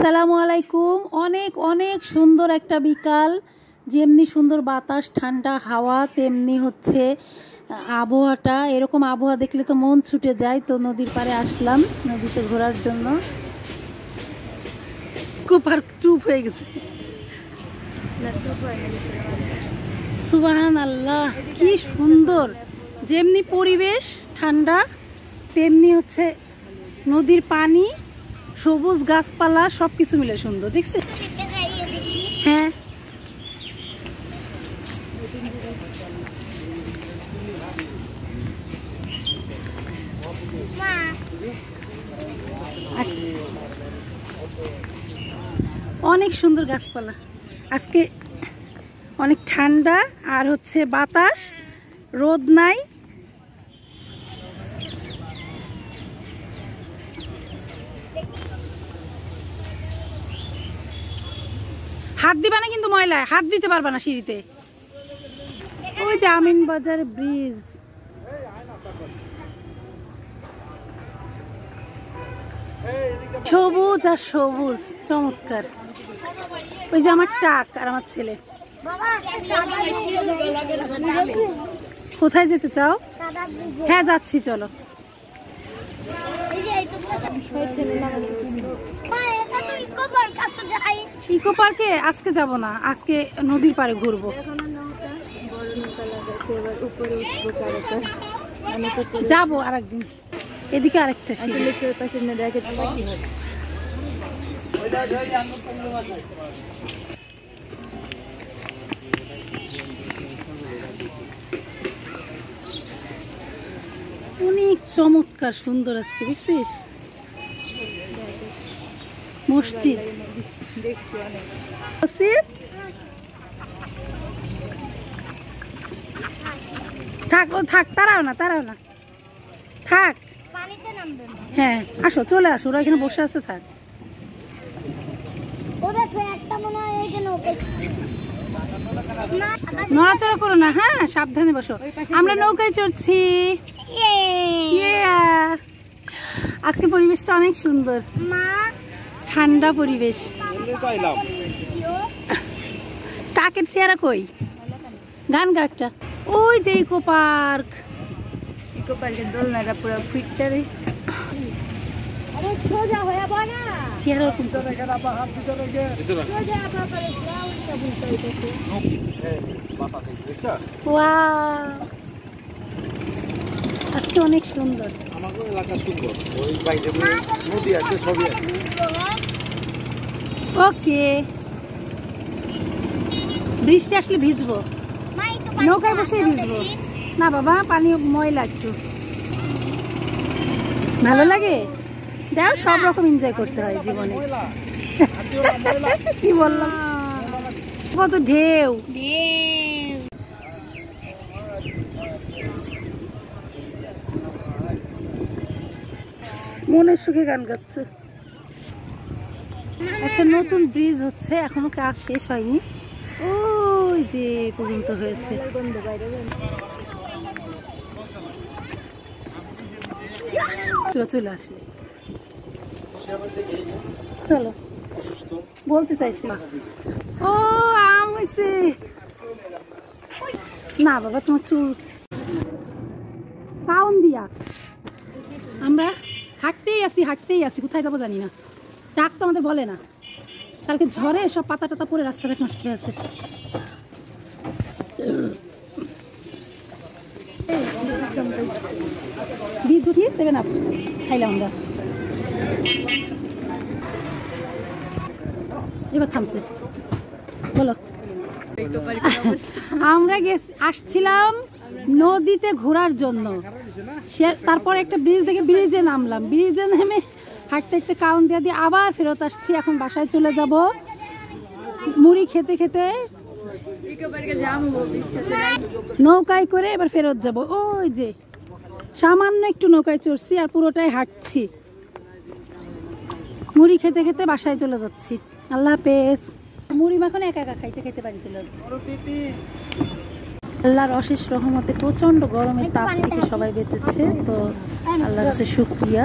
আসসালামু আলাইকুম। অনেক অনেক সুন্দর একটা বিকাল, যেমনি সুন্দর বাতাস ঠান্ডা হাওয়া তেমনি হচ্ছে আবহাওয়াটা। এরকম আবহাওয়া দেখলে তো মন ছুটে যায়। তো নদীর পাড়ে আসলাম নদীতে ঘোরার জন্য। পার্ক চুপ হয়ে গেছে। সুবহানাল্লাহ, কি সুন্দর! যেমনি পরিবেশ ঠান্ডা তেমনি হচ্ছে নদীর পানি, সবুজ গাছপালা সবকিছু মিলে সুন্দর। দেখছি হ্যাঁ, অনেক সুন্দর গাছপালা। আজকে অনেক ঠান্ডা আর হচ্ছে বাতাস, রোদ নাই। হাত দিবা না কিন্তু, ময়লায় হাত দিতে পারবা না সিঁড়িতে। ওই যে আমিন বাজার ব্রিজ, সবুজ আর সবুজ, চমৎকার। ওই যে আমার টাক আর আমার ছেলে। কোথায় যেতে চাও? হ্যাঁ যাচ্ছি, চলো। ইকো পার্কে আজকে যাব না, আজকে নদীর পাড়ে ঘুরবো। যাবো আরেকদিন। এদিকে আরেকটা অনেক চমৎকার সুন্দর। আজকে দেখছিস মসজিদ, থাক ও থাক, তারাও না তারাও না, থাক। হ্যাঁ আসো, চলে আসো, ওরা এখানে বসে আছে, থাক। নড়াচড়া করো না, হ্যাঁ সাবধানে বসো। আমরা নৌকায় চড়ছি। আজকে পরিবেশটা অনেক সুন্দর, ঠান্ডা পরিবেশ। টাকের চেহারা কই, গান গা একটা। ওই যে ইকো পার্ক, ইকো পার্কের দোলনাটা পুরো ফিটটা আজকে অনেক সুন্দর। ওকে, বৃষ্টি আসলে ভিজবো, নৌকায় বসে ভিজবো না বাবা, পানি ময়লা একটু ভালো লাগে। দেখ সব রকম এনজয় করতে হয় জীবনে। কি বললাম, কত ঢেউ। মনের সুখে গান গাচ্ছে। একটা নতুন ব্রিজ হচ্ছে, এখনো কাজ শেষ হয়নি, ওই যে পর্যন্ত হয়েছে। চলে আসলে চলো, বলতে চাইছি। ও আম হয়েছে না বাবা, তোমার চুল পাউন দিয়া। আমরা হাঁটতেই আসি, কোথায় যাবো জানি না। ডাক তো আমাদের বলে না। কালকে ঝড়ে সব পাতা টাতা পরে রাস্তাটা নষ্ট হয়ে আছে। বিদ্যুৎ 7 আপ খাইলাম আমরা। এবার থামছে, বলো। আমরা আসছিলাম নদীতে ঘোরার জন্য, তারপর একটা ব্রিজ দেখে ব্রিজে নামলাম। ব্রিজে নেমে হাঁটতে হাঁটতে কাউন দিয়ে আবার ফেরত আসছি। এখন বাসায় চলে যাব মুড়ি খেতে খেতে, নৌকায় করে এবার ফেরত যাব। ওই যে সামান্য একটু নৌকায় চড়ছি আর পুরোটাই হাঁটছি। মুড়ি খেতে খেতে বাসায় চলে যাচ্ছি। আল্লাহ হাফেজ। মুড়ি মাখন একা একা খাইতে খাইতে বাড়ি চলে যাচ্ছি। আল্লাহর অশেষ রহমতে প্রচন্ড গরমের তাপ থেকে সবাই বেঁচেছে, তো আল্লাহর কাছে শুকরিয়া।